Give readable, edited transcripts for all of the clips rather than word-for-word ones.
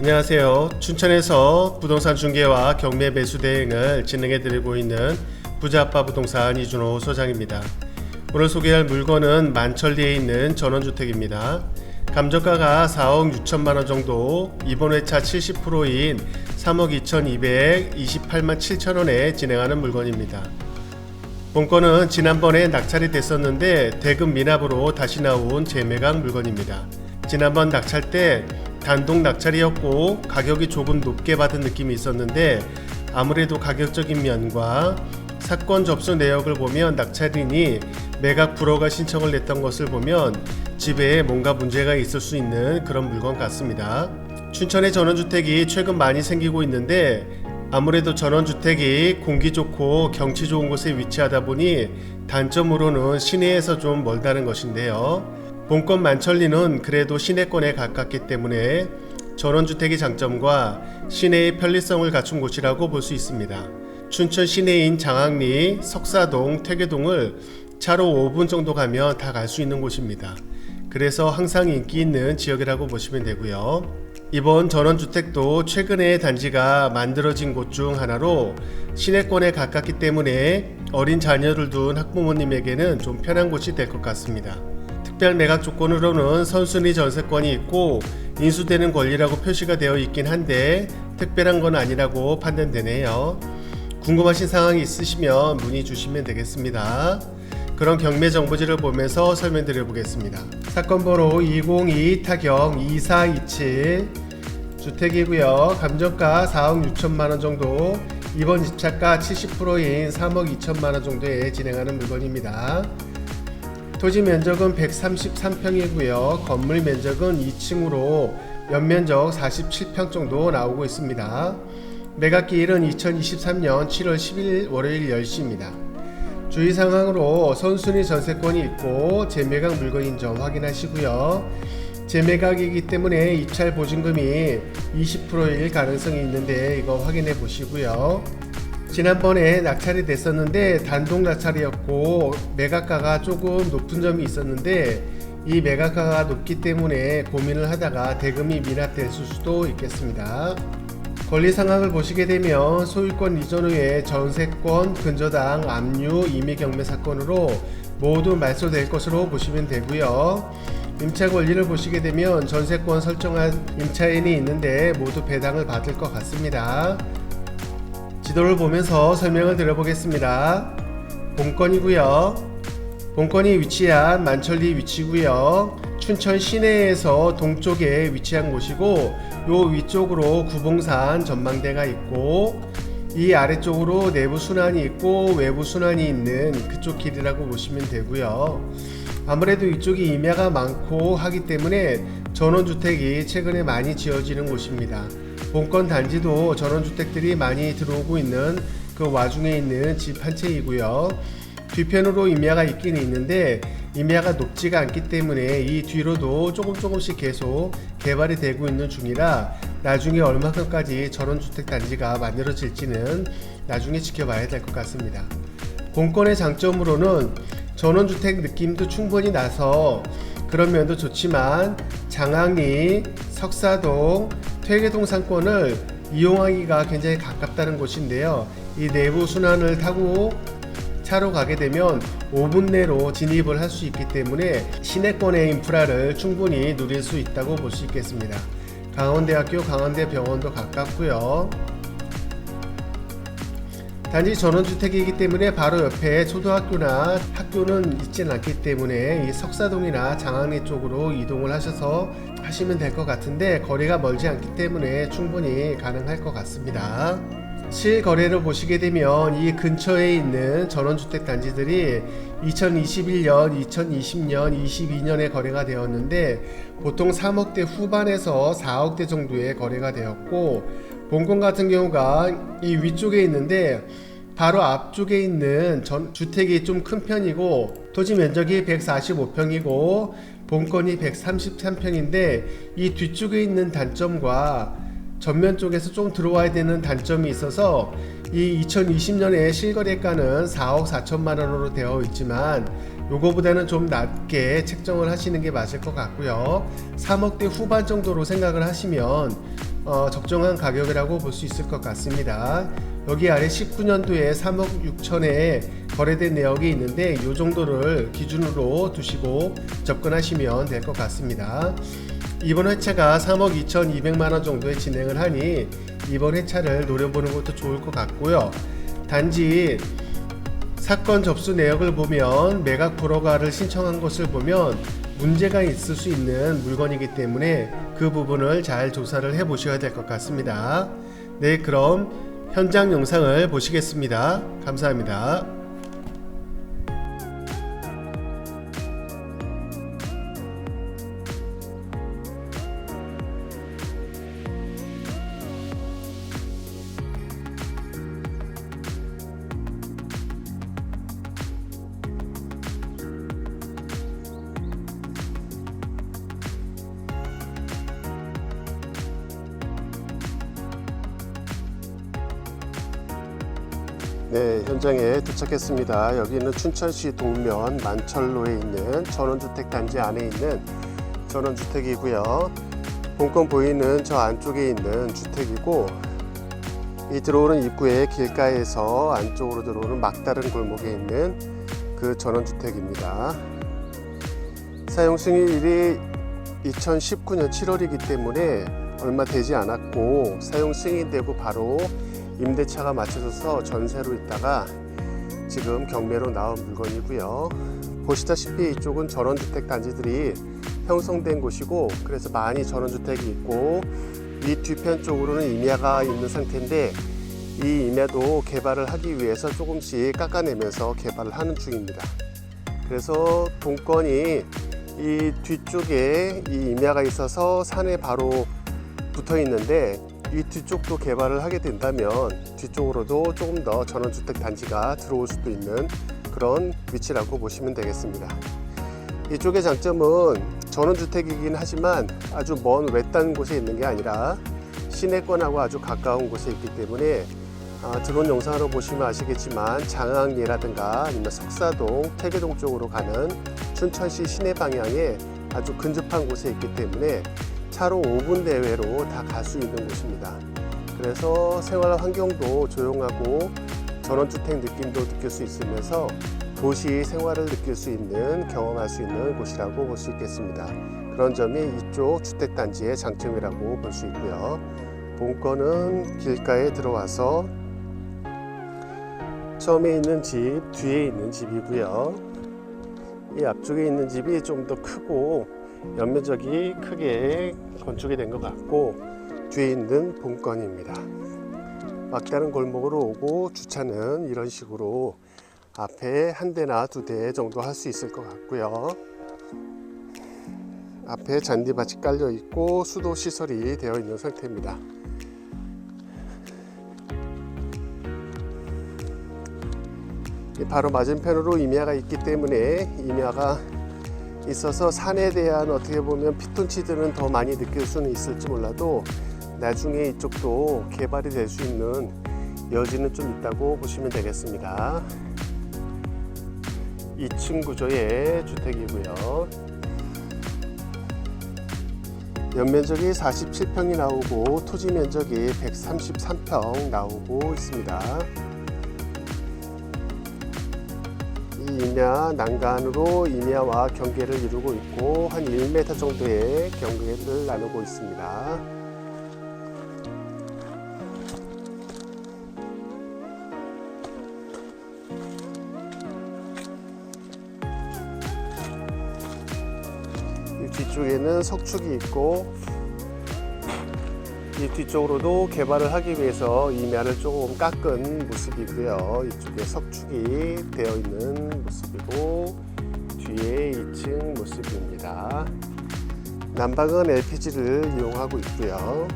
안녕하세요. 춘천에서 부동산 중개와 경매 매수 대행을 진행해 드리고 있는 부자아빠 부동산 이준호 소장입니다. 오늘 소개할 물건은 만천리에 있는 전원주택입니다. 감정가가 4억 6천만원 정도, 이번 회차 70%인 3억 2,228만 7천원에 진행하는 물건입니다. 본건은 지난번에 낙찰이 됐었는데 대금 미납으로 다시 나온 재매각 물건입니다. 지난번 낙찰 때 단독 낙찰이었고 가격이 조금 높게 받은 느낌이 있었는데 아무래도 가격적인 면과 사건 접수 내역을 보면 낙찰인이 매각 불허가 신청을 냈던 것을 보면 집에 뭔가 문제가 있을 수 있는 그런 물건 같습니다. 춘천의 전원주택이 최근 많이 생기고 있는데 아무래도 전원주택이 공기 좋고 경치 좋은 곳에 위치하다 보니 단점으로는 시내에서 좀 멀다는 것인데요. 본건 만천리는 그래도 시내권에 가깝기 때문에 전원주택의 장점과 시내의 편리성을 갖춘 곳이라고 볼 수 있습니다. 춘천 시내인 장항리, 석사동, 퇴계동을 차로 5분 정도 가면 다 갈 수 있는 곳입니다. 그래서 항상 인기 있는 지역이라고 보시면 되고요. 이번 전원주택도 최근에 단지가 만들어진 곳 중 하나로 시내권에 가깝기 때문에 어린 자녀를 둔 학부모님에게는 좀 편한 곳이 될 것 같습니다. 특별 매각 조건으로는 선순위 전세권이 있고 인수되는 권리라고 표시가 되어 있긴 한데 특별한 건 아니라고 판단되네요. 궁금하신 사항이 있으시면 문의 주시면 되겠습니다. 그럼 경매 정보지를 보면서 설명드려 보겠습니다. 사건 번호 202 타경 2427 주택이고요. 감정가 4억 6천만원 정도, 이번 입찰가 70%인 3억 2천만원 정도에 진행하는 물건입니다. 토지 면적은 133평이고요. 건물 면적은 2층으로 연면적 47평 정도 나오고 있습니다. 매각기일은 2023년 7월 10일 월요일 10시입니다. 주의사항으로 선순위 전세권이 있고 재매각 물건인 점 확인하시고요. 재매각이기 때문에 입찰 보증금이 20%일 가능성이 있는데 이거 확인해 보시고요. 지난번에 낙찰이 됐었는데 단독 낙찰이었고 매각가가 조금 높은 점이 있었는데 이 매각가가 높기 때문에 고민을 하다가 대금이 미납됐을 수도 있겠습니다. 권리 상황을 보시게 되면 소유권 이전 후에 전세권, 근저당, 압류, 임의 경매 사건으로 모두 말소될 것으로 보시면 되고요. 임차 권리를 보시게 되면 전세권 설정한 임차인이 있는데 모두 배당을 받을 것 같습니다. 지도를 보면서 설명을 드려보겠습니다. 본건이고요. 본건이 위치한 만천리 위치고요. 춘천 시내에서 동쪽에 위치한 곳이고 요 위쪽으로 구봉산 전망대가 있고 이 아래쪽으로 내부 순환이 있고 외부 순환이 있는 그쪽 길이라고 보시면 되고요. 아무래도 이쪽이 임야가 많고 하기 때문에 전원주택이 최근에 많이 지어지는 곳입니다. 본건 단지도 전원주택들이 많이 들어오고 있는 그 와중에 있는 집 한 채이고요. 뒤편으로 임야가 있긴 있는데 임야가 높지가 않기 때문에 이 뒤로도 조금씩 계속 개발이 되고 있는 중이라 나중에 얼마큼까지 전원주택 단지가 만들어질지는 나중에 지켜봐야 될 것 같습니다. 본건의 장점으로는 전원주택 느낌도 충분히 나서 그런 면도 좋지만 장항리, 석사동, 퇴계동 상권을 이용하기가 굉장히 가깝다는 곳인데요. 이 내부 순환을 타고 차로 가게 되면 5분 내로 진입을 할 수 있기 때문에 시내권의 인프라를 충분히 누릴 수 있다고 볼 수 있겠습니다. 강원대학교, 강원대병원도 가깝고요. 단지 전원주택이기 때문에 바로 옆에 초등학교나 학교는 있지는 않기 때문에 이 석사동이나 장항리 쪽으로 이동을 하셔서 하시면 될 것 같은데 거리가 멀지 않기 때문에 충분히 가능할 것 같습니다. 실거래를 보시게 되면 이 근처에 있는 전원주택 단지들이 2021년, 2020년, 22년에 거래가 되었는데 보통 3억대 후반에서 4억대 정도의 거래가 되었고 본건 같은 경우가 이 위쪽에 있는데 바로 앞쪽에 있는 주택이 좀 큰 편이고 토지 면적이 145평이고 본건이 133평인데 이 뒤쪽에 있는 단점과 전면 쪽에서 좀 들어와야 되는 단점이 있어서 이 2020년에 실거래가는 4억 4천만 원으로 되어 있지만 요거보다는 좀 낮게 책정을 하시는 게 맞을 것 같고요. 3억대 후반 정도로 생각을 하시면 적정한 가격이라고 볼 수 있을 것 같습니다. 여기 아래 19년도에 3억 6천에 거래된 내역이 있는데 이 정도를 기준으로 두시고 접근하시면 될 것 같습니다. 이번 회차가 3억 2,200만원 정도에 진행을 하니 이번 회차를 노려보는 것도 좋을 것 같고요. 단지 사건 접수 내역을 보면 매각 불허가를 신청한 것을 보면 문제가 있을 수 있는 물건이기 때문에 그 부분을 잘 조사를 해 보셔야 될 것 같습니다. 네, 그럼 현장 영상을 보시겠습니다. 감사합니다. 네, 현장에 도착했습니다. 여기는 춘천시 동면 만철로에 있는 전원주택 단지 안에 있는 전원주택이고요. 본건 보이는 저 안쪽에 있는 주택이고, 이 들어오는 입구에 길가에서 안쪽으로 들어오는 막다른 골목에 있는 그 전원주택입니다. 사용 승인일이 2019년 7월이기 때문에 얼마 되지 않았고 사용 승인되고 바로 임대차가 맞춰져서 전세로 있다가 지금 경매로 나온 물건이고요. 보시다시피 이쪽은 전원주택 단지들이 형성된 곳이고, 그래서 많이 전원주택이 있고 이 뒤편 쪽으로는 임야가 있는 상태인데 이 임야도 개발을 하기 위해서 조금씩 깎아내면서 개발을 하는 중입니다. 그래서 본건이 이 뒤쪽에 이 임야가 있어서 산에 바로 붙어 있는데, 이 뒤쪽도 개발을 하게 된다면 뒤쪽으로도 조금 더 전원주택 단지가 들어올 수도 있는 그런 위치라고 보시면 되겠습니다. 이쪽의 장점은 전원주택이긴 하지만 아주 먼 외딴 곳에 있는 게 아니라 시내권하고 아주 가까운 곳에 있기 때문에 드론 영상으로 보시면 아시겠지만 장항리라든가 아니면 석사동, 태계동 쪽으로 가는 춘천시 시내 방향에 아주 근접한 곳에 있기 때문에 차로 5분 내외로 다 갈 수 있는 곳입니다. 그래서 생활 환경도 조용하고 전원주택 느낌도 느낄 수 있으면서 도시 생활을 느낄 수 있는, 경험할 수 있는 곳이라고 볼 수 있겠습니다. 그런 점이 이쪽 주택단지의 장점이라고 볼 수 있고요. 본건은 길가에 들어와서 처음에 있는 집, 뒤에 있는 집이고요. 이 앞쪽에 있는 집이 좀 더 크고 연면적이 크게 건축이 된 것 같고, 뒤에 있는 본건입니다. 막다른 골목으로 오고 주차는 이런 식으로 앞에 한 대나 두 대 정도 할 수 있을 것 같고요. 앞에 잔디밭이 깔려 있고 수도 시설이 되어 있는 상태입니다. 바로 맞은편으로 임야가 있기 때문에 임야가 있어서 산에 대한 어떻게 보면 피톤치드는 더 많이 느낄 수는 있을지 몰라도 나중에 이쪽도 개발이 될 수 있는 여지는 좀 있다고 보시면 되겠습니다. 2층 구조의 주택이고요. 연면적이 47평이 나오고 토지 면적이 133평 나오고 있습니다. 이 임야 난간으로 임야와 경계를 이루고 있고 한 1m 정도의 경계를 나누고 있습니다. 이 뒤쪽에는 석축이 있고 이 뒤쪽으로도 개발을 하기 위해서 임야를 조금 깎은 모습이고요. 이쪽에 석축이 되어 있는 모습이고 뒤에 2층 모습입니다. 난방은 LPG를 이용하고 있고요.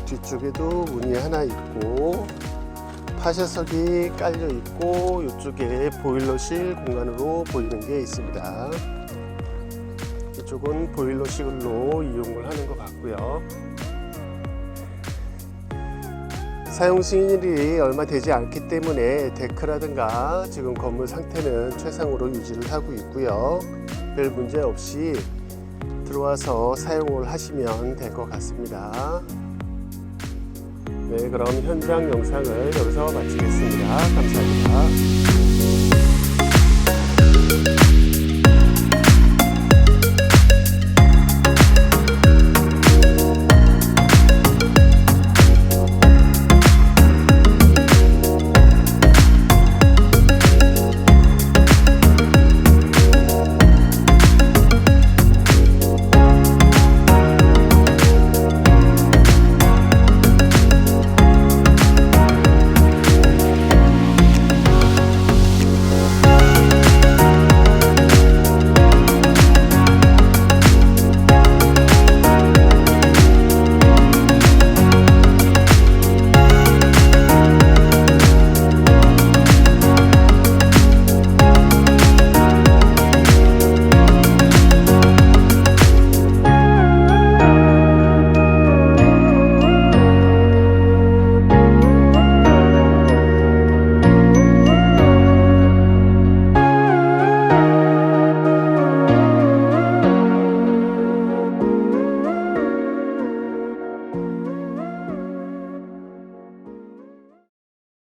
뒤쪽에도 문이 하나 있고 파쇄석이 깔려 있고 이쪽에 보일러실 공간으로 보이는 게 있습니다. 이쪽은 보일러실로 이용을 하는 것 같고요. 사용 시일이 얼마 되지 않기 때문에 데크라든가 지금 건물 상태는 최상으로 유지를 하고 있고요. 별 문제 없이 들어와서 사용을 하시면 될 것 같습니다. 네, 그럼 현장 영상을 여기서 마치겠습니다. 감사합니다.